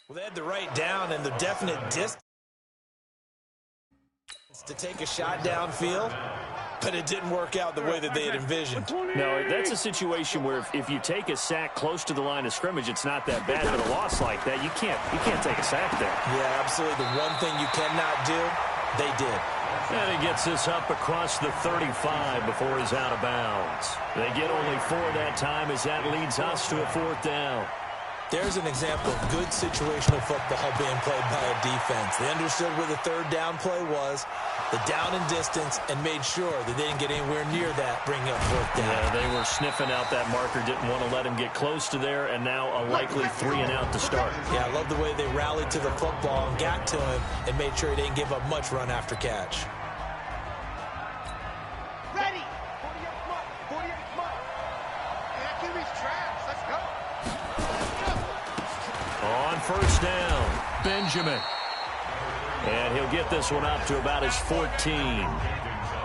Well, they had the right down and the definite distance to take a shot downfield, but it didn't work out the way that they had envisioned. No, that's a situation where if you take a sack close to the line of scrimmage, it's not that bad, but a loss like that, you can't take a sack there. Yeah, absolutely. The one thing you cannot do, they did. And he gets this up across the 35 before he's out of bounds. They get only 4 that time as that leads us to a 4th down. There's an example of good situational football being played by a defense. They understood where the 3rd down play was, the down and distance, and made sure that they didn't get anywhere near that, bringing up 4th down. Yeah, they were sniffing out that marker, didn't want to let him get close to there, and now a likely 3 and out to start. Yeah, I love the way they rallied to the football and got to him and made sure he didn't give up much run after catch. Ready! 48 mark! 48 mark! And that QB's trash. Let's go! On 1st down, Benjamin. And he'll get this one up to about his 14.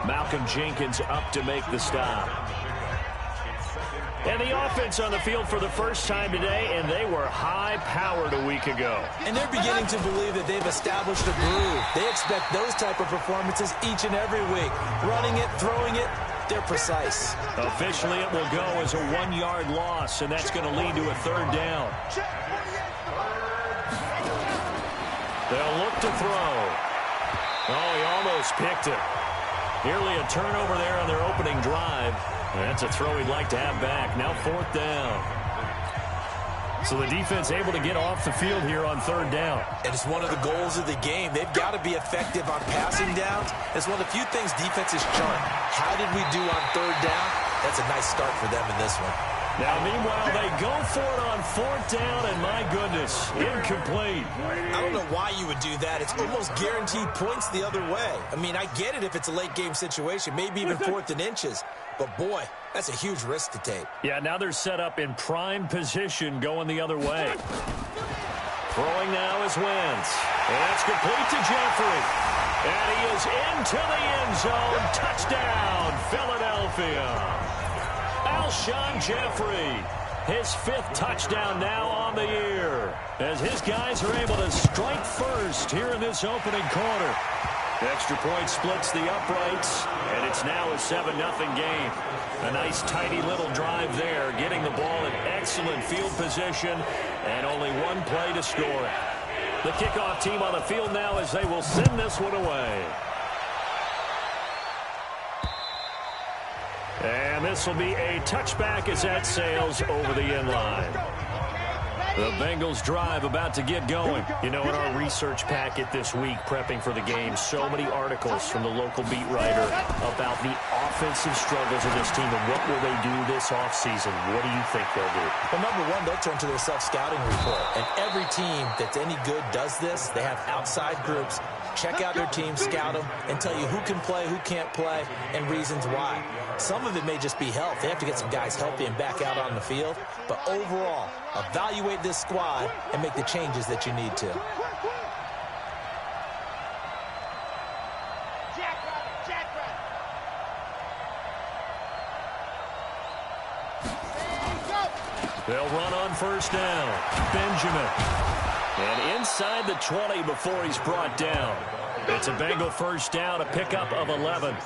Malcolm Jenkins up to make the stop. And the offense on the field for the first time today, and they were high-powered a week ago. And they're beginning to believe that they've established a groove. They expect those type of performances each and every week. Running it, throwing it, they're precise. Officially, it will go as a 1-yard loss, and that's going to lead to a 3rd down. They'll look to throw. Oh, he almost picked it. Nearly a turnover there on their opening drive. That's a throw he'd like to have back. Now 4th down. So the defense able to get off the field here on 3rd down. And it's one of the goals of the game. They've got to be effective on passing downs. It's one of the few things defenses chart. How did we do on 3rd down? That's a nice start for them in this one. Now, meanwhile, they go for it on 4th down, and my goodness, incomplete. I don't know why you would do that. It's almost guaranteed points the other way. I mean, I get it if it's a late-game situation, maybe even 4th and inches. But, boy, that's a huge risk to take. Yeah, now they're set up in prime position going the other way. Throwing now is Wentz. And that's complete to Jeffrey. And he is into the end zone. Touchdown, Philadelphia. Alshon Jeffrey, his 5th touchdown now on the year, as his guys are able to strike first here in this opening quarter. Extra point splits the uprights, and it's now a 7-0 game. A nice, tidy little drive there, getting the ball in excellent field position, and only 1 play to score it. The kickoff team on the field now as they will send this one away. And this will be a touchback as that sails over the end line. The Bengals drive about to get going. You know, in our research packet this week, prepping for the game, so many articles from the local beat writer about the offensive struggles of this team and what will they do this offseason. What do you think they'll do? Well, number one, they'll turn to their self-scouting report. And every team that's any good does this. They have outside groups. Check out their team, scout them, and tell you who can play, who can't play, and reasons why. Some of it may just be health. They have to get some guys healthy and back out on the field. But overall, evaluate this squad and make the changes that you need to. They'll run on 1st down. Benjamin. And inside the 20 before he's brought down. It's a Bengal 1st down, a pickup of 11.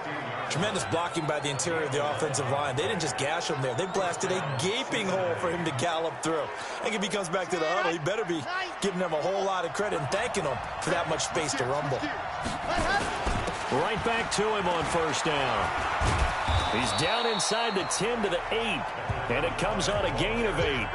Tremendous blocking by the interior of the offensive line. They didn't just gash him there. They blasted a gaping hole for him to gallop through. I think if he comes back to the huddle, he better be giving them a whole lot of credit and thanking them for that much space to rumble. Right back to him on 1st down. He's down inside the 10 to the 8, and it comes on a gain of 8.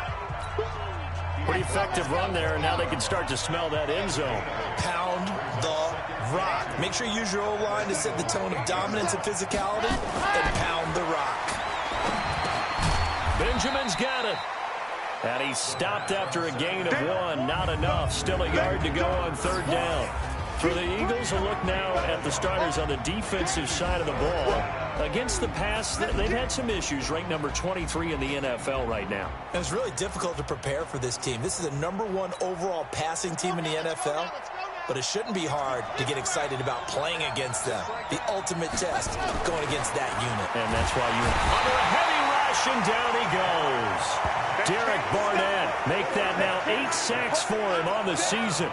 Pretty effective run there, and now they can start to smell that end zone. Pound the rock. Make sure you use your O-line to set the tone of dominance and physicality, and pound the rock. Benjamin's got it. And he stopped after a gain of 1. Not enough. Still a yard to go on 3rd down. For the Eagles, a look now at the starters on the defensive side of the ball. Against the pass, they've had some issues, ranked number 23 in the NFL right now. And it's really difficult to prepare for this team. This is a #1 overall passing team in the NFL, but it shouldn't be hard to get excited about playing against them. The ultimate test going against that unit. And that's why you under a heavy rush, and down he goes. Derek Barnett Make that now 8 sacks for him on the season.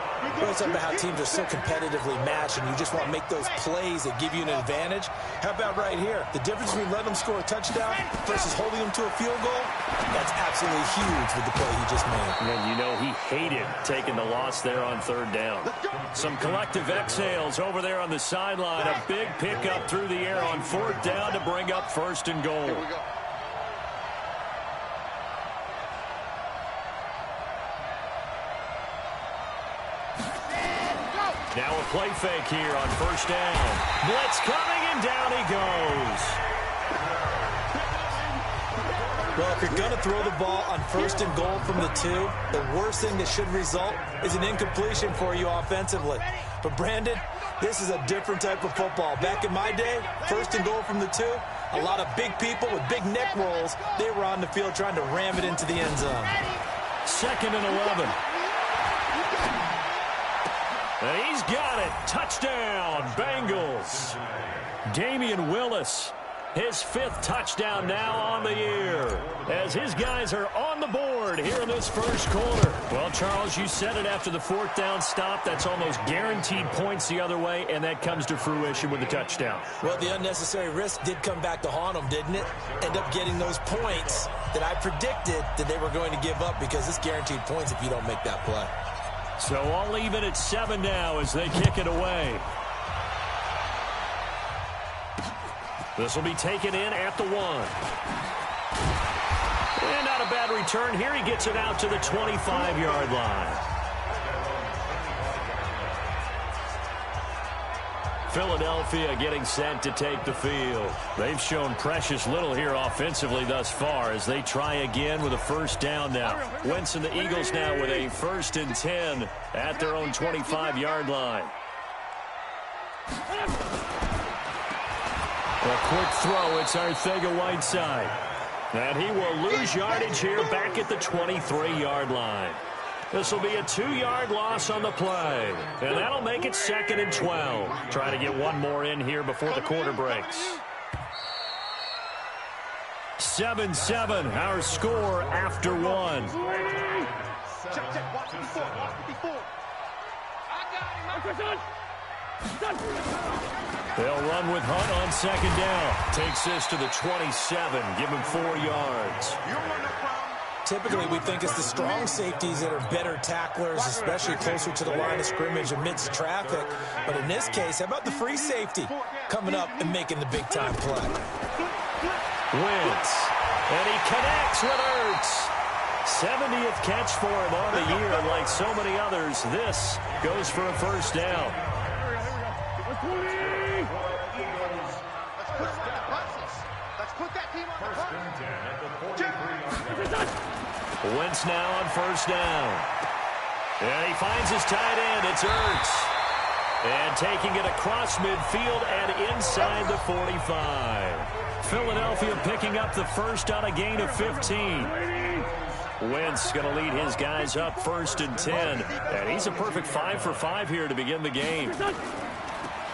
It's about how teams are so competitively matched, and you just want to make those plays that give you an advantage. How about right here? The difference between letting them score a touchdown versus holding them to a field goal, that's absolutely huge with the play he just made. And you know he hated taking the loss there on 3rd down. Some collective exhales over there on the sideline. A big pickup through the air on 4th down to bring up 1st and goal. Here we go. Now a play fake here on 1st down. Blitz coming, and down he goes. Well, if you're going to throw the ball on 1st and goal from the 2, the worst thing that should result is an incompletion for you offensively. But, Brandon, this is a different type of football. Back in my day, 1st and goal from the 2, a lot of big people with big neck rolls, they were on the field trying to ram it into the end zone. 2nd and 11. And he's got it. Touchdown, Bengals. Damian Willis, his 5th touchdown now on the year, as his guys are on the board here in this 1st quarter. Well, Charles, you said it after the 4th down stop. That's almost guaranteed points the other way, and that comes to fruition with a touchdown. Well, the unnecessary risk did come back to haunt them, didn't it? End up getting those points that I predicted that they were going to give up, because it's guaranteed points if you don't make that play. So all even at 7 now as they kick it away. This will be taken in at the 1. And not a bad return here. He gets it out to the 25-yard line. Philadelphia getting set to take the field. They've shown precious little here offensively thus far as they try again with a 1st down now. Wentz and the Eagles now with a 1st and 10 at their own 25-yard line. A quick throw. It's Arcega-Whiteside. And he will lose yardage here back at the 23-yard line. This will be a 2-yard loss on the play. And that'll make it 2nd and 12. Trying to get one more in here before the quarter breaks. 7-7, our score after 1. Check. Watch it before. I got him. They'll run with Hunt on 2nd down. Takes this to the 27. Give him 4 yards. Typically, we think it's the strong safeties that are better tacklers, especially closer to the line of scrimmage amidst traffic. But in this case, how about the free safety coming up and making the big-time play? Wentz, and he connects with Ertz. 70th catch for him on the year, and like so many others, this goes for a 1st down. Let's put that team on the front. Wentz now on 1st down. And he finds his tight end. It's Ertz. And taking it across midfield and inside the 45. Philadelphia picking up the 1st on a gain of 15. Wentz going to lead his guys up 1st and 10. And he's a perfect 5 for 5 here to begin the game.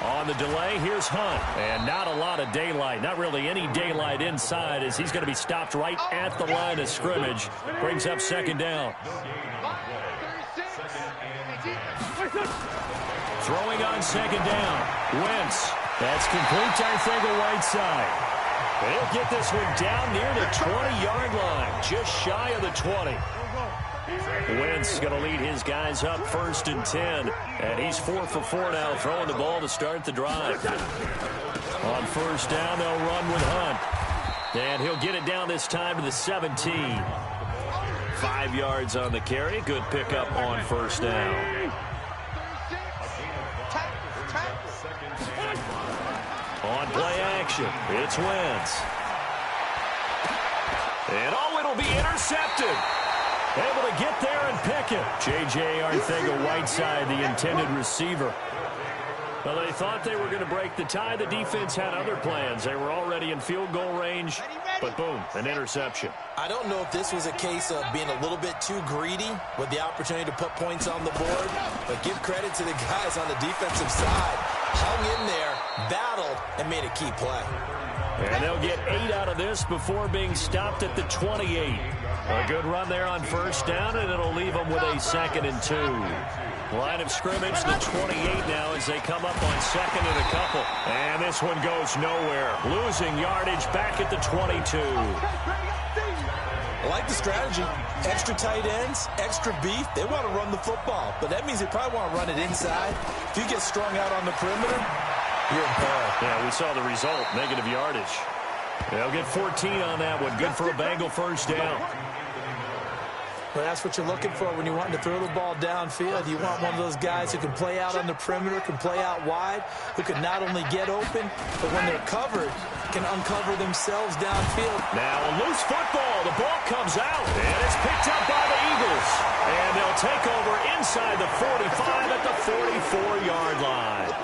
On the delay, here's Hunt. And not a lot of daylight. Not really any daylight inside as he's going to be stopped right at the line of scrimmage. Brings up 2nd down. Throwing on 2nd down. Wentz. That's complete to Arcega-Whiteside. He'll get this one down near the 20-yard line. Just shy of the 20. Wentz going to lead his guys up 1st and 10. And he's 4 for 4 now, throwing the ball to start the drive. On 1st down, they'll run with Hunt. And he'll get it down this time to the 17. 5 yards on the carry. Good pickup on 1st down. On play action, it's Wentz. And it'll be intercepted. Able to get there and pick it. J.J. Arcega-Whiteside, the intended receiver. Well, they thought they were going to break the tie. The defense had other plans. They were already in field goal range, but boom, an interception. I don't know if this was a case of being a little bit too greedy with the opportunity to put points on the board, but give credit to the guys on the defensive side. Hung in there, battled, and made a key play. And they'll get 8 out of this before being stopped at the 28. A good run there on first down, and it'll leave them with a 2nd and 2. Line of scrimmage, the 28 now as they come up on 2nd and a couple. And this one goes nowhere. Losing yardage back at the 22. I like the strategy. Extra tight ends, extra beef. They want to run the football, but that means they probably want to run it inside. If you get strung out on the perimeter, you're in peril. Yeah, we saw the result, negative yardage. They'll get 14 on that one. Good for a Bengal first down. Well, that's what you're looking for when you're wanting to throw the ball downfield. You want one of those guys who can play out on the perimeter, can play out wide, who can not only get open, but when they're covered, can uncover themselves downfield. Now a loose football. The ball comes out, and it's picked up by the Eagles. And they'll take over inside the 45 at the 44-yard line.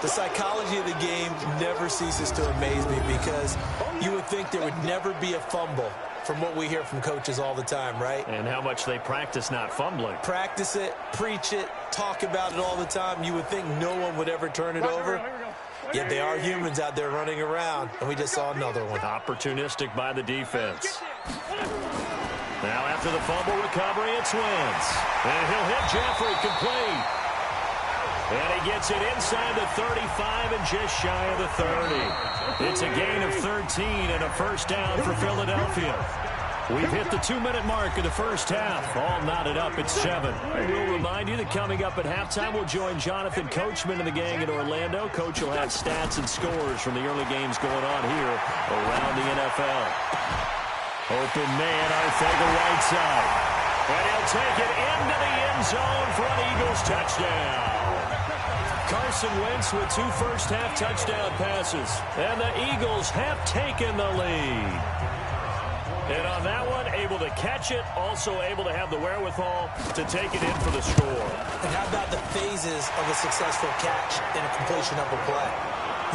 The psychology of the game never ceases to amaze me because you would think there would never be a fumble from what we hear from coaches all the time, right? And how much they practice not fumbling. Practice it, preach it, talk about it all the time. You would think no one would ever turn it over. Yet they are humans out there running around, and we just saw another one. Opportunistic by the defense. Now after the fumble recovery, it's Wentz. And he'll hit Jeffrey complete. And he gets it inside the 35 and just shy of the 30. It's a gain of 13 and a first down for Philadelphia. We've hit the 2-minute mark of the first half. All knotted up at 7. We'll remind you that coming up at halftime, we'll join Jonathan Coachman and the gang in Orlando. Coach will have stats and scores from the early games going on here around the NFL. Open man, Arthega right side. And he'll take it into the end zone for an Eagles touchdown. Carson Wentz with 2 first-half touchdown passes. And the Eagles have taken the lead. And on that one, able to catch it, also able to have the wherewithal to take it in for the score. And how about the phases of a successful catch and a completion of a play?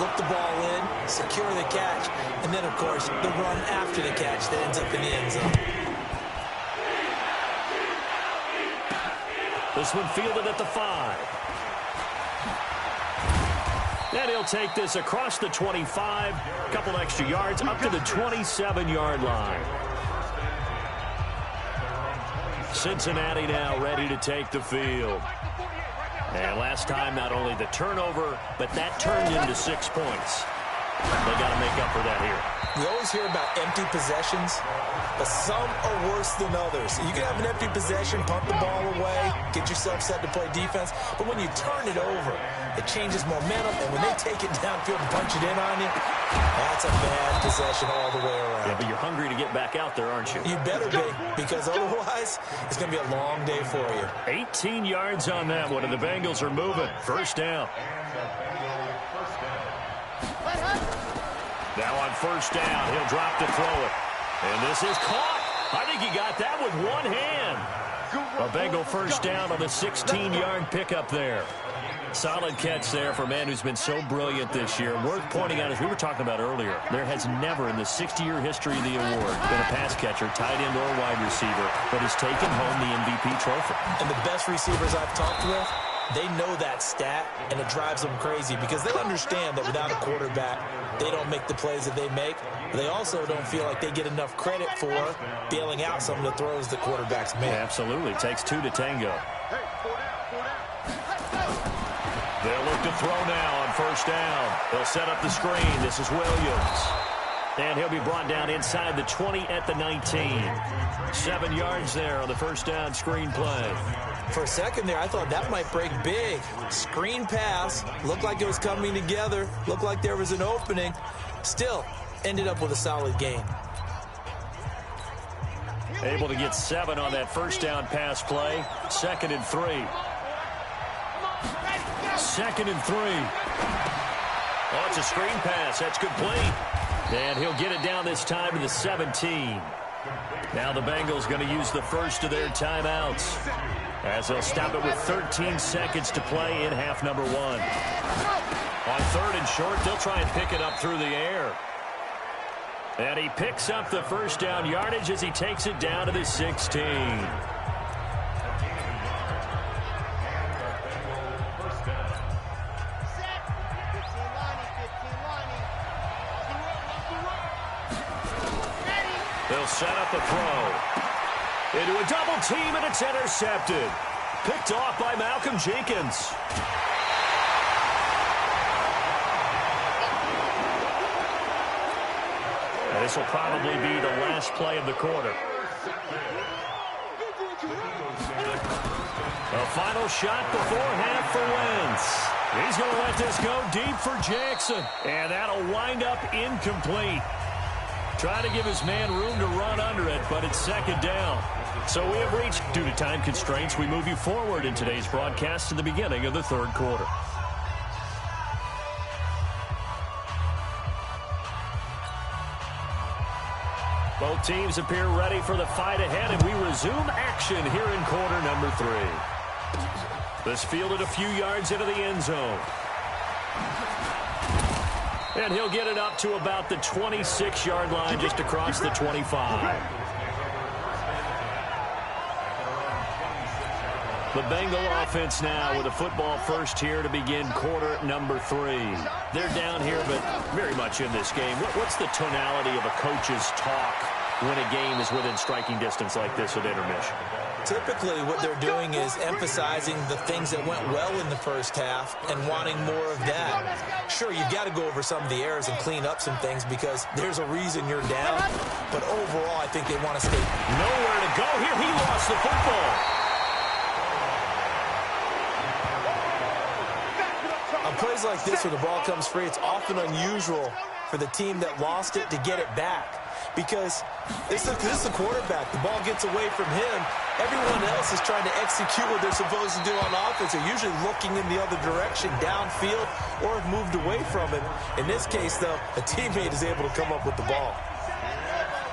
Look the ball in, secure the catch, and then, of course, the run after the catch that ends up in the end zone. This one fielded at the 5. And he'll take this across the 25, a couple extra yards, up to the 27-yard line. Cincinnati now ready to take the field. And last time, not only the turnover, but that turned into 6 points. They got to make up for that here. We always hear about empty possessions, but some are worse than others. You can have an empty possession, punt the ball away, get yourself set to play defense, but when you turn it over, it changes momentum, and when they take it downfield and punch it in on you, that's a bad possession all the way around. Yeah, but you're hungry to get back out there, aren't you? You better be, because otherwise, it's going to be a long day for you. 18 yards on that one, and the Bengals are moving. First down. Now on first down, he'll drop to throw it. And this is caught. I think he got that with one hand. A Bengal first down on the 16-yard pickup there. Solid catch there for a man who's been so brilliant this year. Worth pointing out, as we were talking about earlier, there has never in the 60-year history of the award been a pass catcher, tight end, or wide receiver that has taken home the MVP trophy. And the best receivers I've talked with, they know that stat, and it drives them crazy because they understand that without a quarterback, they don't make the plays that they make. But they also don't feel like they get enough credit for bailing out some of the throws the quarterbacks make. Absolutely. It takes 2 to tango. They'll look to throw now on first down. They'll set up the screen. This is Williams. And he'll be brought down inside the 20 at the 19. 7 yards there on the first down screen play. For a second there, I thought that might break big. Screen pass. Looked like it was coming together. Looked like there was an opening. Still, ended up with a solid gain. Able to get 7 on that first down pass play. 2nd and 3. 2nd and 3. Oh, it's a screen pass. That's complete. And he'll get it down this time to the 17. Now the Bengals going to use the first of their timeouts as they'll stop it with 13 seconds to play in half number 1. On 3rd and short, they'll try and pick it up through the air. And he picks up the first down yardage as he takes it down to the 16. They'll set up a throw. Into a double team, and it's intercepted. Picked off by Malcolm Jenkins. And this will probably be the last play of the quarter. A final shot before half for Wentz. He's going to let this go deep for Jackson. And that'll wind up incomplete. Trying to give his man room to run under it, but it's second down. So we have reached, due to time constraints, we move you forward in today's broadcast to the beginning of the third quarter. Both teams appear ready for the fight ahead, and we resume action here in quarter number 3. This fielded a few yards into the end zone. And he'll get it up to about the 26-yard line, just across the 25. The Bengal offense now with a football first here to begin quarter number 3. They're down here, but very much in this game. What's the tonality of a coach's talk when a game is within striking distance like this at intermission? Typically, what they're doing is emphasizing the things that went well in the first half and wanting more of that. Sure, you've got to go over some of the errors and clean up some things because there's a reason you're down. But overall, I think they want to stay. Nowhere to go here. He lost the football. On plays like this where the ball comes free, it's often unusual for the team that lost it to get it back. Because this is the quarterback. The ball gets away from him. Everyone else is trying to execute what they're supposed to do on offense. They're usually looking in the other direction, downfield, or have moved away from him. In this case, though, a teammate is able to come up with the ball.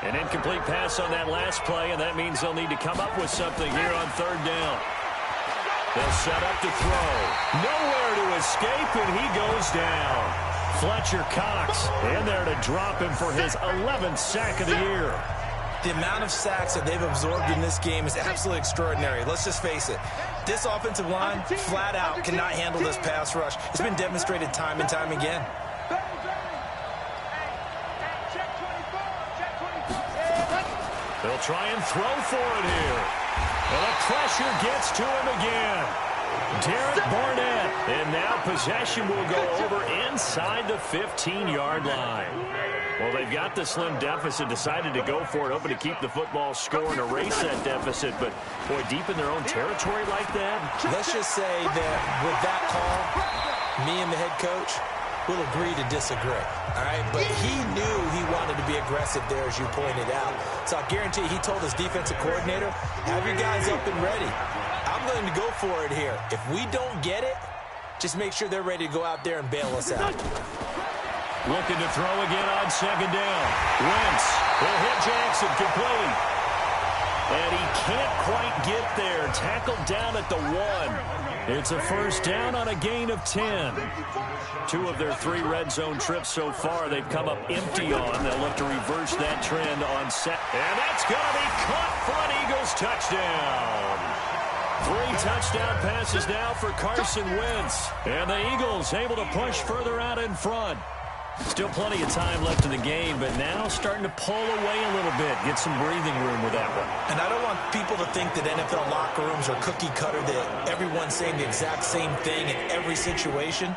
An incomplete pass on that last play, and that means they'll need to come up with something here on third down. They'll set up to throw. Nowhere to escape, and he goes down. Fletcher Cox in there to drop him for his 11th sack of the year. The amount of sacks that they've absorbed in this game is absolutely extraordinary. Let's just face it. This offensive line, flat out, cannot handle this pass rush. It's been demonstrated time and time again. They'll try and throw for it here. And the pressure gets to him again. Derek Barnett, and now possession will go over inside the 15-yard line. Well, they've got the slim deficit, decided to go for it, hoping to keep the football score and erase that deficit, but, boy, deep in their own territory like that. Let's just say that with that call, me and the head coach will agree to disagree, all right? But he knew he wanted to be aggressive there, as you pointed out. So I guarantee he told his defensive coordinator, have your guys up and ready. I'm going to go for it here. If we don't get it, just make sure they're ready to go out there and bail us out. Looking to throw again on second down. Wentz will hit Jackson complete. And he can't quite get there. Tackled down at the 1. It's a first down on a gain of 10. 2 of their 3 red zone trips so far they've come up empty on. They'll look to reverse that trend on set. And that's going to be caught for an Eagles touchdown. 3 touchdown passes now for Carson Wentz. And the Eagles able to push further out in front. Still plenty of time left in the game, but now starting to pull away a little bit. Get some breathing room with that one. And I don't want people to think that NFL locker rooms are cookie cutter, that everyone's saying the exact same thing in every situation.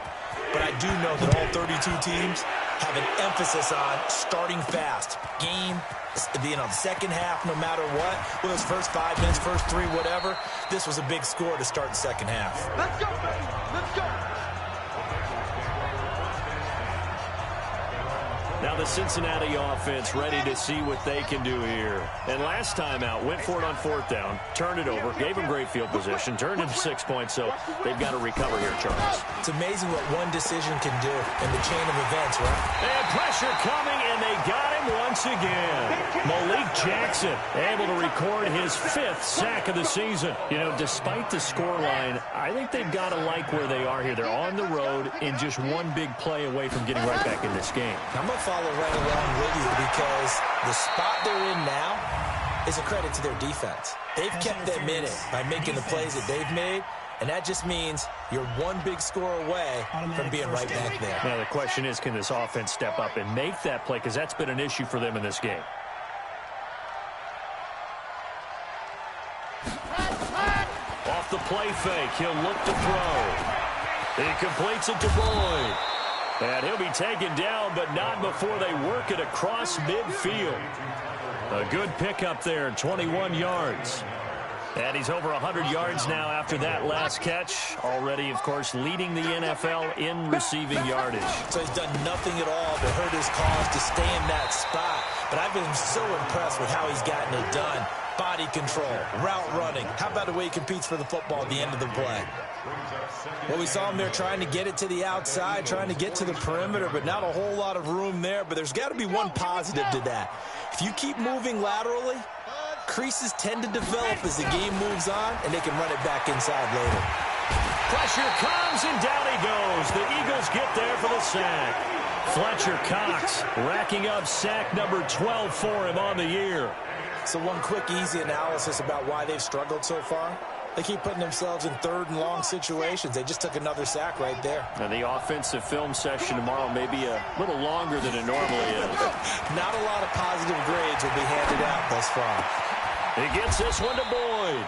But I do know that all 32 teams have an emphasis on starting fast. Game, the second half, no matter what. Whether it's first 5 minutes, first 3, whatever. This was a big score to start the second half. Let's go, baby. Let's go. Now the Cincinnati offense ready to see what they can do here. And last time out, went for it on 4th down, turned it over, gave them great field position, turned into 6 points, so they've got to recover here, Charles. It's amazing what one decision can do in the chain of events, right? And pressure coming, and they got him once again. Malik Jackson able to record his 5th sack of the season. You know, despite the scoreline, I think they've got to like where they are here. They're on the road and just one big play away from getting right back in this game. I'm going to follow right along with you because the spot they're in now is a credit to their defense. They've kept them in it by making the plays that they've made, and that just means you're one big score away from being right back there. Now the question is, can this offense step up and make that play, because that's been an issue for them in this game. the play fake. He'll look to throw. He completes it to Boyd. And he'll be taken down, but not before they work it across midfield. A good pickup there, 21 yards. And he's over 100 yards now after that last catch. Already, of course, leading the NFL in receiving yardage. So he's done nothing at all to hurt his cause to stay in that spot. But I've been so impressed with how he's gotten it done. Body control, route running. How about the way he competes for the football at the end of the play? Well, we saw him there trying to get it to the outside, trying to get to the perimeter, but not a whole lot of room there. But there's got to be one positive to that. If you keep moving laterally, creases tend to develop as the game moves on, and they can run it back inside later. Pressure comes, and down he goes. The Eagles get there for the sack. Fletcher Cox racking up sack number 12 for him on the year. So one quick, easy analysis about why they've struggled so far. They keep putting themselves in third and long situations. They just took another sack right there. And the offensive film session tomorrow may be a little longer than it normally is. Not a lot of positive grades will be handed out thus far. He gets this one to Boyd.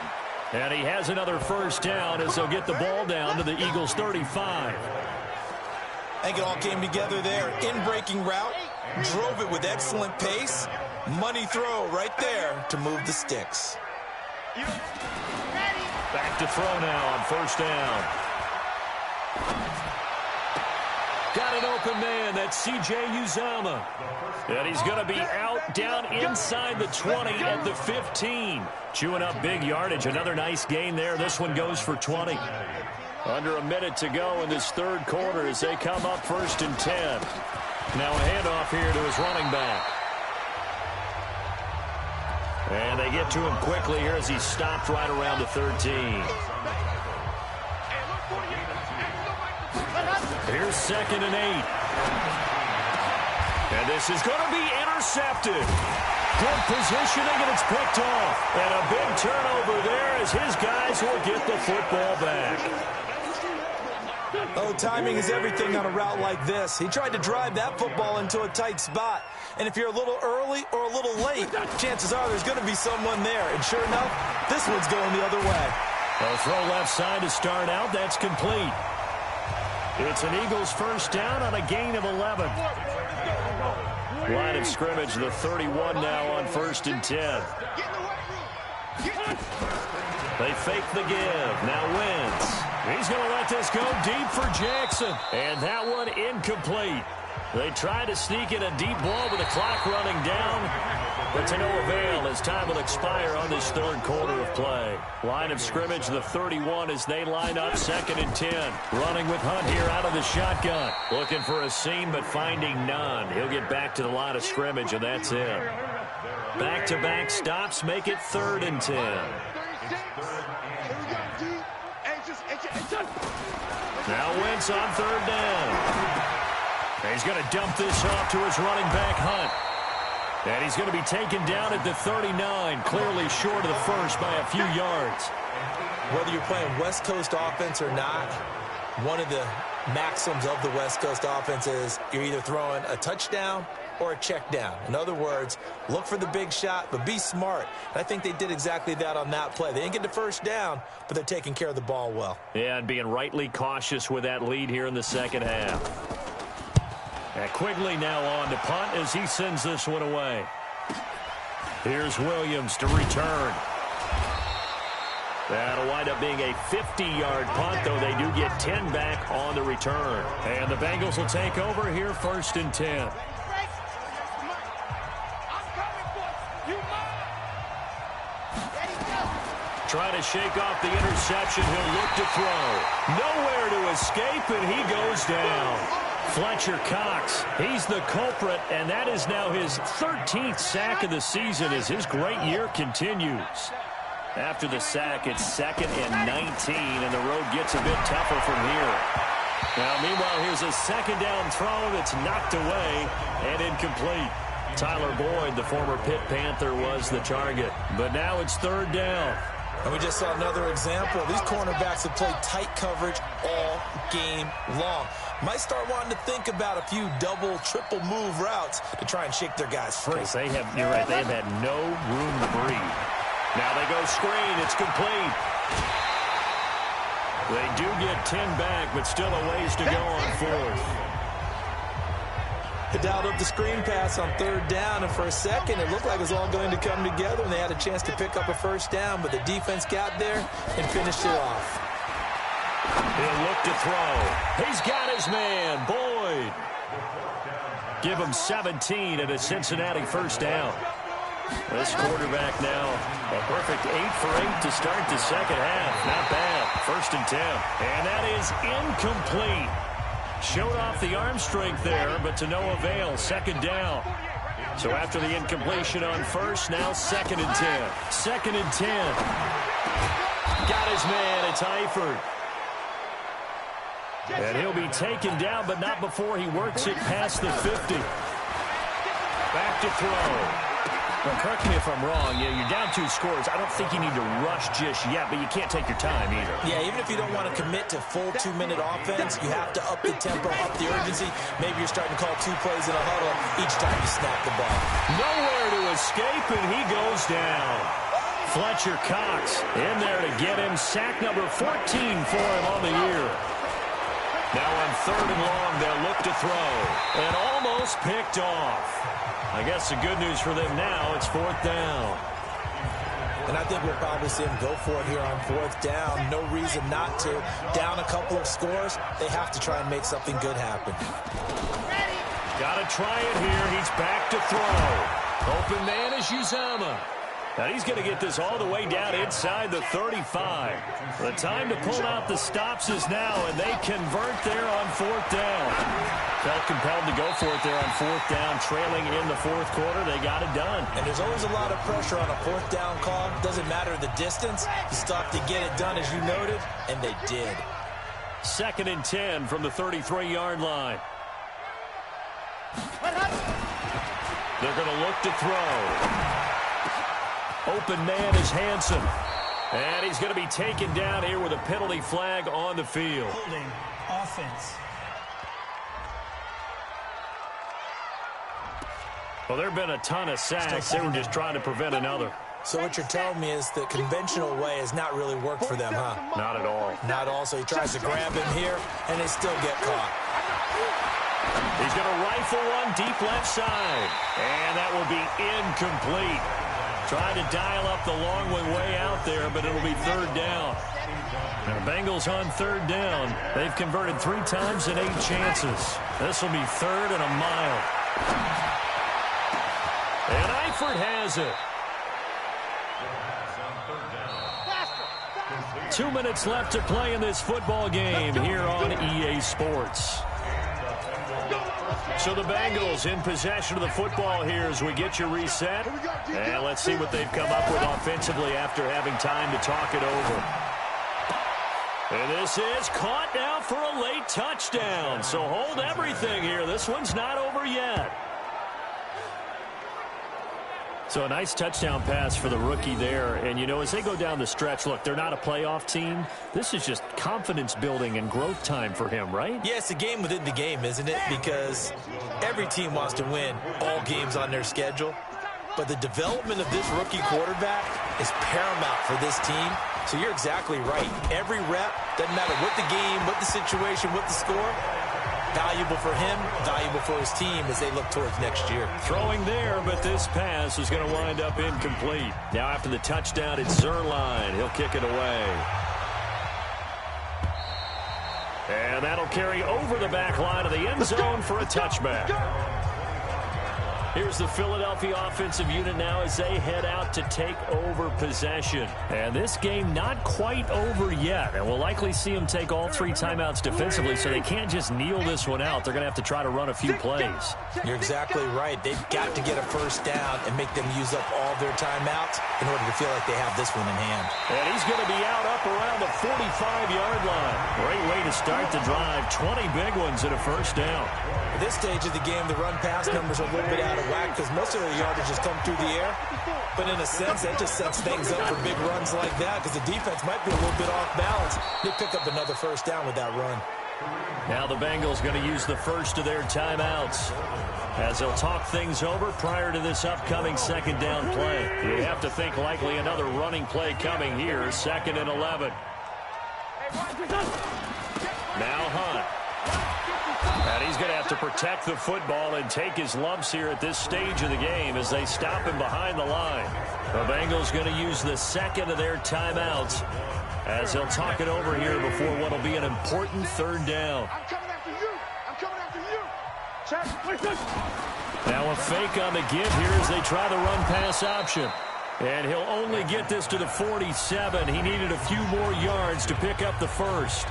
And he has another first down as they'll get the ball down to the Eagles' 35. I think it all came together there. In-breaking route, drove it with excellent pace. Money throw right there to move the sticks. Back to throw now on first down. Got an open man. That's C.J. Uzomah. And he's going to be out down inside the 20 at the 15. Chewing up big yardage. Another nice gain there. This one goes for 20. Under a minute to go in this third quarter as they come up first and 10. Now a handoff here to his running back. And they get to him quickly here as he stopped right around the 13. Here's 2nd and 8. And this is going to be intercepted. Good positioning, and it's picked off. And a big turnover there as his guys will get the football back. Oh, timing is everything on a route like this. He tried to drive that football into a tight spot. And if you're a little early or a little late, chances are there's going to be someone there. And sure enough, this one's going the other way. A throw left side to start out. That's complete. It's an Eagles first down on a gain of 11. Line of scrimmage, the 31 now on first and 10. They fake the give. Now Wentz. He's going to let this go deep for Jackson. And that one incomplete. They try to sneak in a deep ball with the clock running down, but to no avail as time will expire on this third quarter of play. Line of scrimmage, the 31 as they line up 2nd and 10. Running with Hunt here out of the shotgun. Looking for a seam, but finding none. He'll get back to the line of scrimmage, and that's it. Back-to-back stops make it 3rd and 10. Now Wentz on 3rd down. He's going to dump this off to his running back, Hunt. And he's going to be taken down at the 39, clearly short of the first by a few yards. Whether you're playing West Coast offense or not, one of the maxims of the West Coast offense is you're either throwing a touchdown or a check down. In other words, look for the big shot, but be smart. And I think they did exactly that on that play. They didn't get the first down, but they're taking care of the ball well. Yeah, and being rightly cautious with that lead here in the second half. And Quigley now on to punt as he sends this one away. Here's Williams to return. That'll wind up being a 50-yard punt, though they do get 10 back on the return. And the Bengals will take over here 1st and 10. Try to shake off the interception. He'll look to throw. Nowhere to escape, and he goes down. Fletcher Cox, he's the culprit, and that is now his 13th sack of the season as his great year continues. After the sack, it's 2nd and 19, and the road gets a bit tougher from here. Now, meanwhile, here's a 2nd down throw that's knocked away and incomplete. Tyler Boyd, the former Pitt Panther, was the target, but now it's 3rd down. And we just saw another example. These cornerbacks have played tight coverage all game long. Might start wanting to think about a few double, triple move routes to try and shake their guys free. They have, you're right, they have had no room to breathe. Now they go screen. It's complete. They do get 10 back, but still a ways to go on fourth. They dialed up the screen pass on third down, and for a second it looked like it was all going to come together, and they had a chance to pick up a first down, but the defense got there and finished it off. He'll look to throw. He's got his man, Boyd. Give him 17 at a Cincinnati first down. This quarterback now, a perfect 8 for 8 to start the second half. Not bad. First and 10. And that is incomplete. Showed off the arm strength there, but to no avail. Second down. So after the incompletion on first, now second and 10. Second and 10. Got his man. It's Eifert. And he'll be taken down, but not before he works it past the 50. Back to throw. Well, correct me if I'm wrong. Yeah, you're down 2 scores. I don't think you need to rush just yet, but you can't take your time either. Yeah, even if you don't want to commit to full 2-minute offense, you have to up the tempo, up the urgency. Maybe you're starting to call 2 plays in a huddle each time you snap the ball. Nowhere to escape, and he goes down. Fletcher Cox in there to get him. Sack number 14 for him on the year. Now on third and long, they'll look to throw. And almost picked off. I guess the good news for them now, it's fourth down. And I think we'll probably see him go for it here on fourth down. No reason not to. Down a couple of scores, they have to try and make something good happen. Got to try it here. He's back to throw. Open man is Uzama. Now he's going to get this all the way down inside the 35. The time to pull out the stops is now, and they convert there on fourth down. Felt compelled to go for it there on fourth down, trailing in the fourth quarter. They got it done. And there's always a lot of pressure on a fourth down call. Doesn't matter the distance. You still have to get it done, as you noted, and they did. Second and 10 from the 33-yard line. They're going to look to throw. Open man is Hansen. And he's going to be taken down here with a penalty flag on the field. Holding offense. Well, there have been a ton of sacks. They were just trying to prevent another. So what you're telling me is the conventional way has not really worked for them, huh? Not at all. Not all. So he tries to grab him here, and they still get caught. He's going to rifle one deep left side. And that will be incomplete. Trying to dial up the long one way out there, but it'll be third down. Now, the Bengals on third down. They've converted 3 times in 8 chances. This will be third and a mile. And Eifert has it. 2 minutes left to play in this football game here on EA Sports. So the Bengals in possession of the football here as we get you reset. And let's see what they've come up with offensively after having time to talk it over. And this is caught now for a late touchdown. So hold everything here. This one's not over yet. So a nice touchdown pass for the rookie there. And, you know, as they go down the stretch, look, they're not a playoff team. This is just confidence building and growth time for him, right? Yeah, it's a game within the game, isn't it? Because every team wants to win all games on their schedule. But the development of this rookie quarterback is paramount for this team. So you're exactly right. Every rep, doesn't matter what the game, what the situation, what the score, valuable for him, valuable for his team as they look towards next year. Throwing there, but this pass is going to wind up incomplete. Now after the touchdown, it's Zerline. He'll kick it away. And that'll carry over the back line of the end zone for a touchback. Here's the Philadelphia offensive unit now as they head out to take over possession. And this game not quite over yet. And we'll likely see them take all 3 timeouts defensively, so they can't just kneel this one out. They're going to have to try to run a few plays. You're exactly right. They've got to get a first down and make them use up all their timeouts in order to feel like they have this one in hand. And he's going to be out up around the 45-yard line. Great way to start the drive. 20 big ones and a first down. At this stage of the game, the run-pass numbers are a little bit out of whack because most of their yardage has come through the air. But in a sense, that just sets things up for big runs like that because the defense might be a little bit off balance. They pick up another first down with that run. Now the Bengals going to use the first of their timeouts as they'll talk things over prior to this upcoming second down play. You have to think likely another running play coming here, 2nd and 11. Now Hunt. And he's going to have to protect the football and take his lumps here at this stage of the game as they stop him behind the line. The Bengals going to use the second of their timeouts as they'll talk it over here before what will be an important third down. I'm coming after you. I'm coming after you. Check. Now a fake on the give here as they try the run-pass option. And he'll only get this to the 47. He needed a few more yards to pick up the first.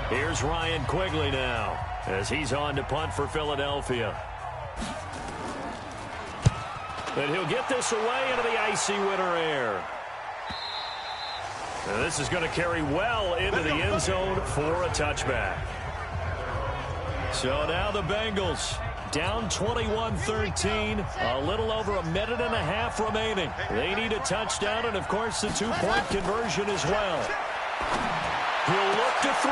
Here's Ryan Quigley now as he's on to punt for Philadelphia. And he'll get this away into the icy winter air. And this is going to carry well into the end zone for a touchback. So now the Bengals down 21-13, a little over a minute and a half remaining. They need a touchdown and, of course, the two-point conversion as well. He'll look to throw.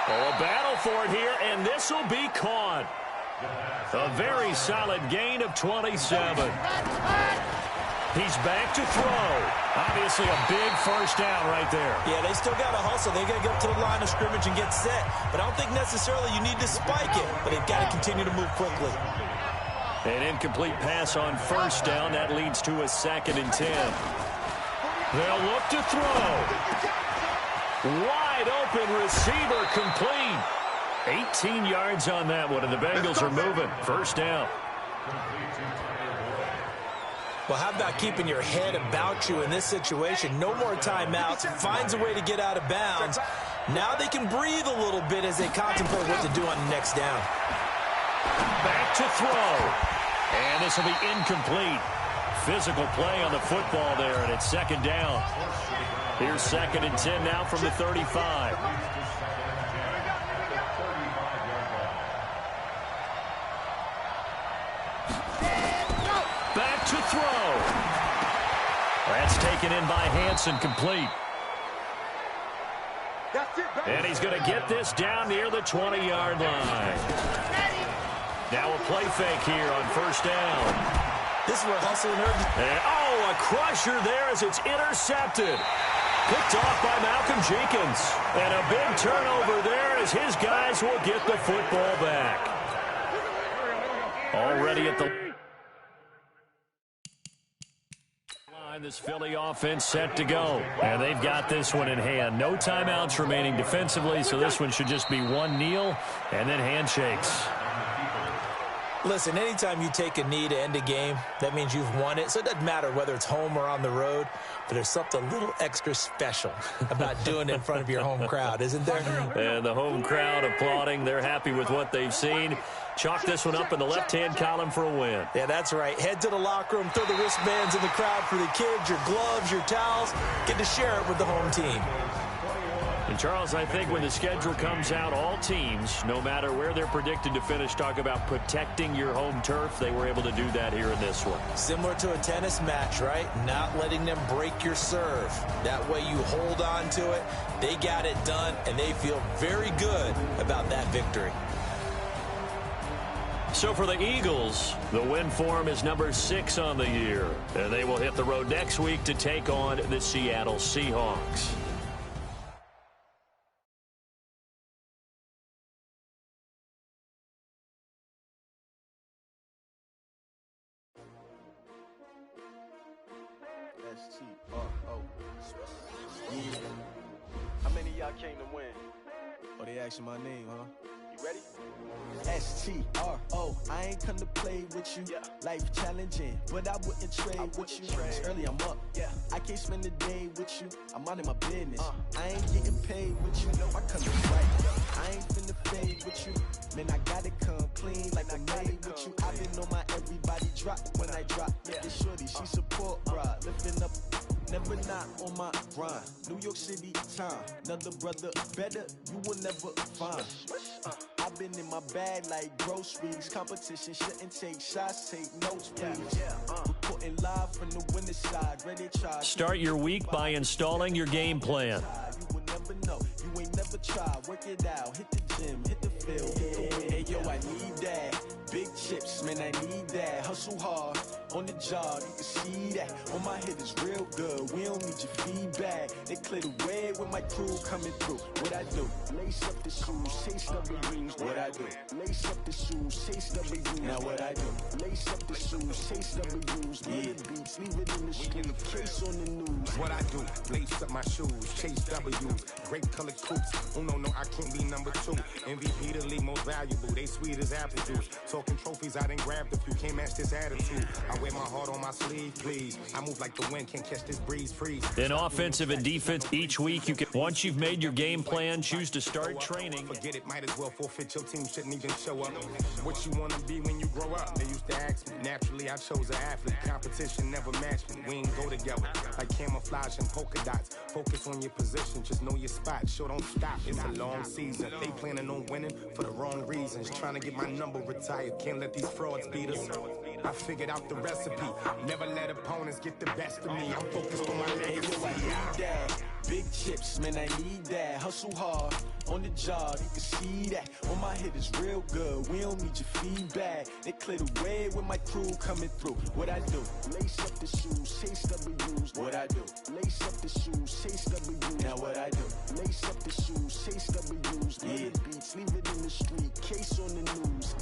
Oh, a battle for it here, and this will be caught. A very solid gain of 27. He's back to throw. Obviously a big first down right there. Yeah, they still got to hustle. They got to get up to the line of scrimmage and get set. But I don't think necessarily you need to spike it, but they've got to continue to move quickly. An incomplete pass on first down. That leads to a 2nd and 10. They'll look to throw. Wide open receiver complete. 18 yards on that one, and the Bengals are moving. First down. Well, how about keeping your head about you in this situation? No more timeouts. Finds a way to get out of bounds. Now they can breathe a little bit as they contemplate what to do on the next down. Back to throw. And this will be incomplete. Physical play on the football there, and it's 2nd down. Here's 2nd and 10 now from the 35. Back to throw. That's taken in by Hansen, complete. And he's going to get this down near the 20-yard line. Now a play fake here on first down. This is where hustle and urgency. Oh, a crusher there as it's intercepted. Picked off by Malcolm Jenkins. And a big turnover there as his guys will get the football back. Already at the line, this Philly offense set to go. And they've got this one in hand. No timeouts remaining defensively, so this one should just be one kneel and then handshakes. Listen, anytime you take a knee to end a game, that means you've won it. So it doesn't matter whether it's home or on the road, but there's something a little extra special about doing it in front of your home crowd, isn't there? And the home crowd applauding. They're happy with what they've seen. Chalk this one up in the left-hand column for a win. Yeah, that's right. Head to the locker room, throw the wristbands in the crowd for the kids, your gloves, your towels. Get to share it with the home team. And, Charles, I think when the schedule comes out, all teams, no matter where they're predicted to finish, talk about protecting your home turf. They were able to do that here in this one. Similar to a tennis match, right? Not letting them break your serve. That way you hold on to it. They got it done, and they feel very good about that victory. So for the Eagles, the win form is number 6 on the year. And they will hit the road next week to take on the Seattle Seahawks. How many of y'all came to win? Oh, they asking my name, huh? You ready? S-T-R-O, I ain't come to play with you. Yeah. Life challenging, but I wouldn't trade with you. It's early, I'm up. Yeah. I can't spend the day with you. I'm minding my business. I ain't getting paid with you. No, I come to right. I ain't finna fade with you. Man, I gotta come clean like I'm made with you. I've been on my everybody drop when I drop. Yeah. This shorty, she support, bruh. Lifting up. Never not on my grind. New York City time. Another brother better, you will never find. I've been in my bag like groceries. Competition shouldn't take shots, take notes, please. Reporting live from the winning side. Ready to try. Start your week by installing your game plan. You will never know. You ain't never tried. Work it out. Hit the gym. Hit the feel. Hey, yo, I need that. Big chips, man, I need that. Hustle hard on the job, you can see that. On my head is real good, we don't need your feedback. They clear the way with my crew coming through. What I do? Lace up the shoes, chase W's. What I do? Lace up the shoes, chase W's. Now what I do? Lace up the shoes, chase W's. Yeah, beats, leave it in the street, case on the news. What I do? Lace up my shoes, chase W's. Great color coops. Oh no, I can't be number 2. MVP the league most valuable. They sweet as apple juice. Talking trophies, I done grabbed a few. Can't match this attitude. I wear my heart on my sleeve, please. I move like the wind, can't catch this breeze, freeze. In offensive and defense, each week you can. Once you've made your game plan, choose to start training. Forget it, might as well forfeit. Your team shouldn't even show up. What you want to be when you grow up? They used to ask me. Naturally, I chose an athlete. Competition never matched me. We ain't go together like camouflage and polka dots. Focus on your position, just know your spot. Sure, don't stop. It's a long season. They planning on winning for the wrong reasons. Trying to get my number retired. Can't let these frauds beat us. I figured out the recipe. Never let opponents get the best of me. I'm focused on my legacy. I need that. Big chips, man, I need that. Hustle hard on the job, you can see that. On my head is real good, we don't need your feedback. They clear the way with my crew coming through. What I do? Lace up the shoes, chase W's. What I do? Lace up the shoes, chase W's. Now what I do? Lace up the shoes, chase W's. Yeah, beats, leave it in the street, case on the news.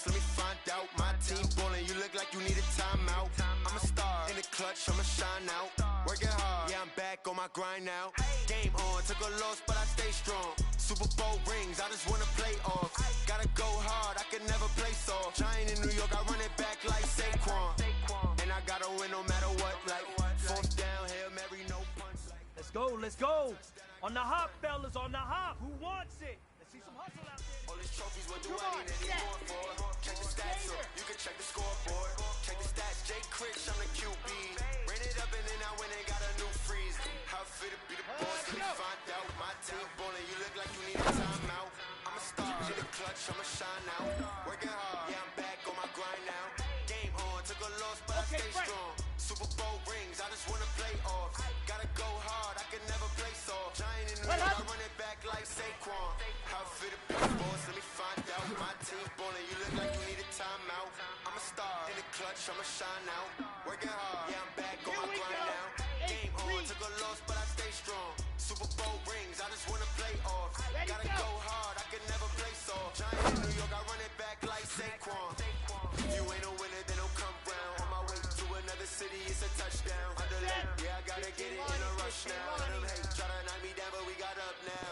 Let me find out. My team ballin', you look like you need a timeout. I'm a star in the clutch, I'ma shine out. Working hard, yeah, I'm back on my grind now. Game on, took a loss, but I stay strong. Super Bowl rings, I just wanna play off. Gotta go hard, I can never play soft. Giant in New York, I run it back like Saquon. And I gotta win no matter what, like fourth down, Hail Mary, no punch. Let's go, let's go. On the hop, fellas, on the hop. Who wants it? Let's see some hustle out there. All these trophies, what do I need anymore for? Check the stats, so you can check the scoreboard. Check the stats, Jay Critch, I'm the QB. Ran it up and then I went and got a new freeze. How fit to be the boss, let me find out. My team ballin', you look like you need a timeout. I'm a star in the clutch, I'ma shine out. Working hard, yeah, I'm back on my grind now. Game on, took a loss, but I stay strong. Super Bowl rings, I just wanna play off. Gotta go hard, I can never play soft. Giant in New York, I run it back like Saquon. How fit to be the boss, let me find out. My team ballin', you look like you need a timeout. I'm a star in the clutch, I'ma shine out. Working hard, yeah, I'm back on my grind now. Game on, took a loss, but I stay strong. Super Bowl rings, I just wanna play off. Gotta go hard, I can never play soft. Giant in New York, I run it back like Saquon. If you ain't a winner, then don't come round. On my way to another city, it's a touchdown. Underlay, yeah, I gotta get it in a rush now. Let them hate, try to knock me down, but we got up now.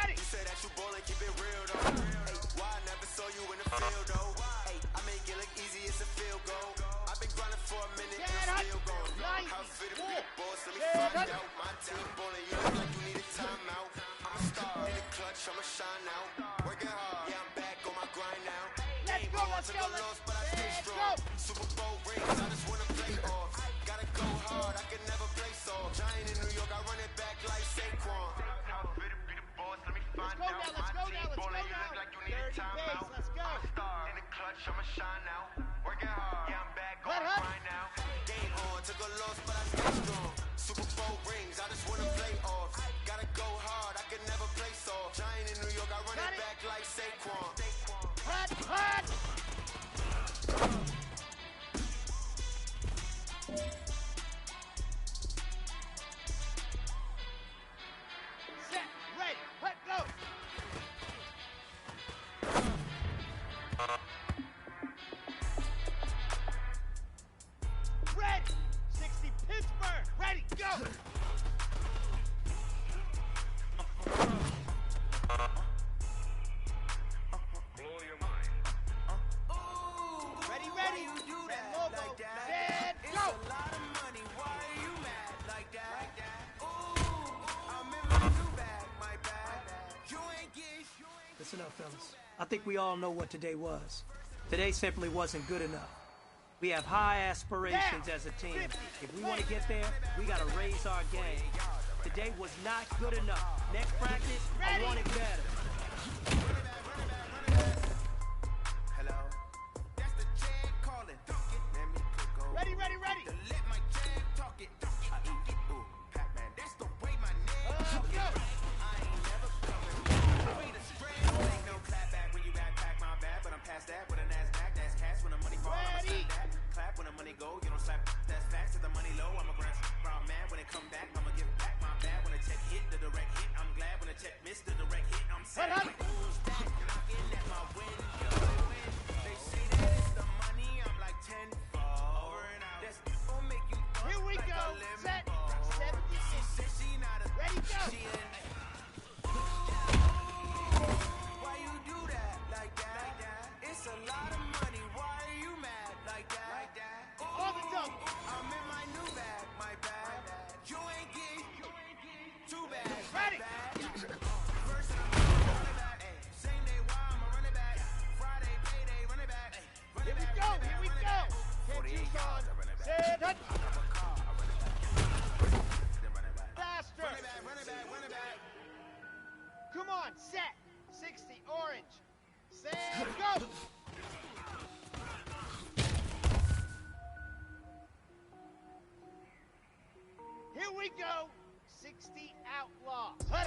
You said that you ballin', keep it real though. Hey, why I never saw you in the field though? Hey, I make it look easy, it's a field goal. I've been grinding for a minute and I'm still going. How fit to be the boss, let me find out. My team ballin', you look like you need a timeout. I'm a star in the clutch, I'ma shine out. Working hard, yeah, I'm back on my grind now. Game on, took a loss, but I stay strong. Super Bowl rings, I just wanna play off. Gotta go hard, I can never play soft. Giant in New York, I run it back like Saquon. How fit to be the boss, let me find out. My team ballin', you look like you need a timeout. I'm a star in the clutch, I'ma shine out. Working hard, yeah, I'm back on my grind now. Game on, took a loss, but I stay strong. Super Bowl rings, I just wanna play off. Gotta go hard, I can never play soft. Giant in New York, I run it back like Saquon. Hot. Set, ready, let go. Ready, 60 Pittsburgh, ready, go. Ready, Red Lobo, dead, go. Listen up, fellas. I think we all know what today was. Today simply wasn't good enough. We have high aspirations as a team. If we want to get there, we got to raise our game. Today was not good enough. Next practice, I want it better. Hello, that's the jag calling. Let me click over. Ready. To let my jag talk it. I eat it. Ooh, Pac-Man, that's the way my name talk it. Go. I ain't never coming. Way to spread. Ain't no clap back when you backpack my bad, but I'm past that with a NASDAQ. That's cash when the money fall. I'ma Ready. slap that. Clap when the money go. You don't slap. That's facts. If the money low, I'm a grand round man. When it come back, I'ma give back my bad. When the check hit, the direct hit. I'm glad when the check missed the direct hit. I'm sad. Who's that knocking at my window? They say that it's the money. I'm like 10 over and out. That's gonna make you bump Here we like go. a limbo. Set. 70. She said she not a Ready, go. She in. Why you do that like that? It's a lot of money. Why are you mad like that? All the dope. I'm in my new bag, my bag. You ain't getting too bad. Ready. First I'm running back. Same day why I'm a running back. Friday payday running back. Here we go. Here we go. Can't choose on. Set. Hut. Faster. Running back. Come on. Set. 60. Orange. Set. Go. Here we go. 60 outlaw. Hut.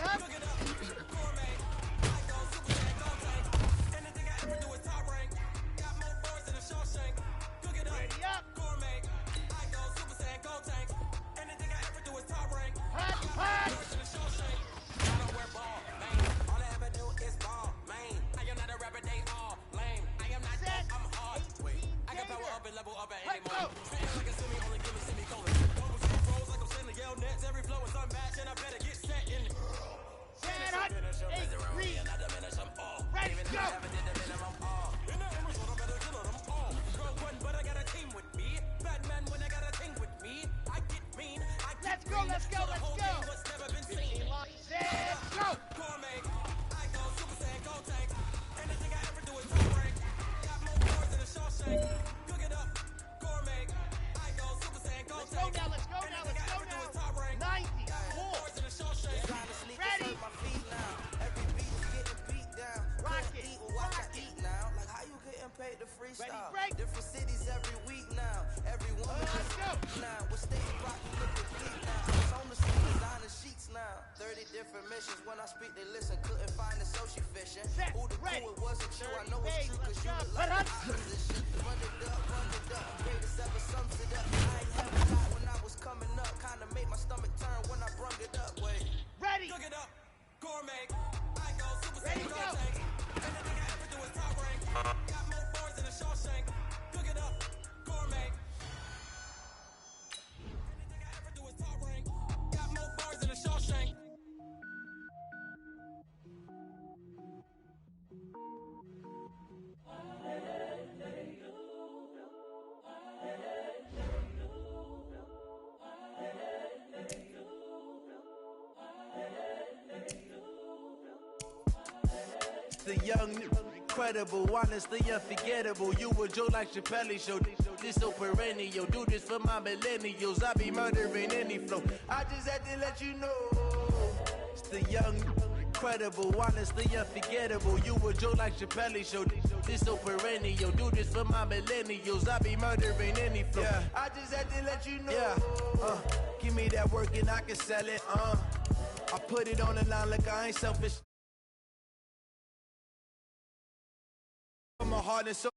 Ready up. Hut. Set. 18 Gator. Go. Set. Hut. 8. Read. Ready. Go. Let's go. 15 lock. Set. Go. Let's go now. 90. More. Ready. Rock it. Paid the freestyle. Ready, break. Different cities every week now. Everyone Let's go. now. We're staying rocking with the beat now. It's on the street, designer sheets now. 30 different missions. When I speak, they listen. Couldn't find it, so she fishing. Set, Who the ready. cool, it wasn't you. I know it's Hey, true, let's cause you go. the like Hut. position. Run it up. Greatest ever sums it up. I ain't have a lot when I was coming up. Kinda made my stomach turn when I brung it up. Wait. Ready. Cook it up. Gourmet. I go super Ready, saiyan, go. tank. Anything I ever do is top rank. Got more bars than a Shawshank. Cook it up. Gourmet. Anything I ever do is top rank. Got more bars than a Shawshank. The young, incredible, honestly unforgettable. You a Joe like Chappelle show. This so perennial. Do this for my millennials. I be murdering any flow. I just had to let you know. It's the young, incredible, honestly unforgettable. You a Joe like Chappelle show. This so perennial. Do this for my millennials. I be murdering any flow. Yeah. I just had to let you know. Yeah. Give me that work and I can sell it. I put it on the line like I ain't selfish. My heart and soul.